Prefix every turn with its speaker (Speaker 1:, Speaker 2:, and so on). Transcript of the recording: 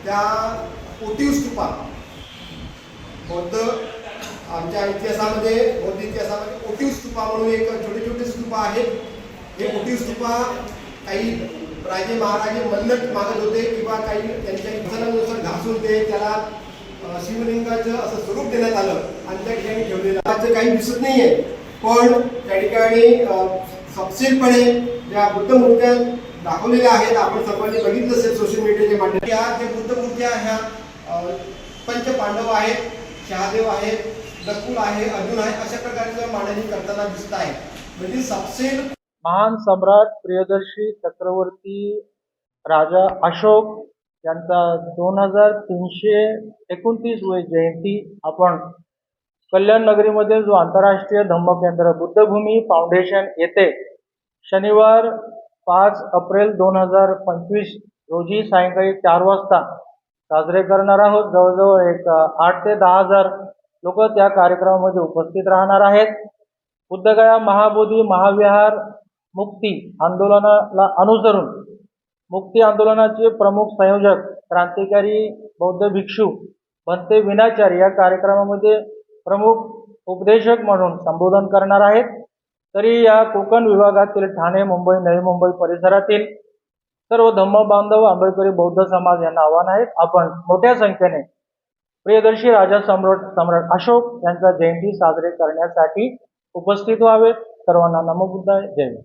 Speaker 1: त्या कोटीव स्तूपा बौद्ध आमच्या इतिहासामध्ये बौद्ध इतिहासामध्ये कोटीव स्तूपा म्हणून एक छोटे छोटे स्तूपा आहेत. हे कोटीव स्तूपा काही राजे महाराजे मन्नत मागत होते किंवा काही त्यांच्या इच्छानुसार घासून ते त्याला शिवलिंगाचं असं स्वरूप देण्यात आलं आणि त्या ठिकाणी ठेवलेलं आहे. काही दिसत नाहीये, पण त्या ठिकाणी सपशेलपणे ज्या बुद्ध मूर्त्या दाखवलेल्या आहेत, आपण सर्वांनी बघितलं असेल सोशल मीडियाच्या माध्यमातून. या जे बुद्ध मूर्त्या ह्या पंच पांडव आहेत, शहादेव आहेत, नकुल आहे, अर्जुन आहे, अशा प्रकारचं मांडणी करताना दिसत आहे. म्हणजे सपशेल
Speaker 2: महान सम्राट प्रियदर्शी चक्रवर्ती राजा अशोक यांचा 2329वी जयंती आपण कल्याण नगरीमध्ये जो आंतरराष्ट्रीय धम्मकेंद्र बुद्धभूमी फाउंडेशन येथे शनिवार 5 एप्रिल 2025 रोजी सायंकाळी 4 वाजता साजरे करणार आहोत. जवळजवळ एक 8 ते 10 हजार लोक त्या कार्यक्रमामध्ये उपस्थित राहणार आहेत. बुद्धगया महाबोधी महाविहार मुक्ती आंदोलनाला अनुसरून मुक्ती आंदोलनाचे प्रमुख संयोजक क्रांतिकारी बौद्ध भिक्षू भंते विनाचार्य या कार्यक्रमामध्ये प्रमुख उपदेशक म्हणून संबोधन करणार आहेत. तरी या कोकण विभागातील ठाणे, मुंबई, नवी मुंबई परिसरातील सर्व धम्म बांधव आंबेडकरी बौद्ध समाज यांना आव्हान आहे, आपण मोठ्या संख्येने प्रियदर्शी राजा सम्राट अशोक यांचा जयंती साजरे करण्यासाठी उपस्थित व्हावे. सर्वांना नमो बुद्धाय. जय हिंद.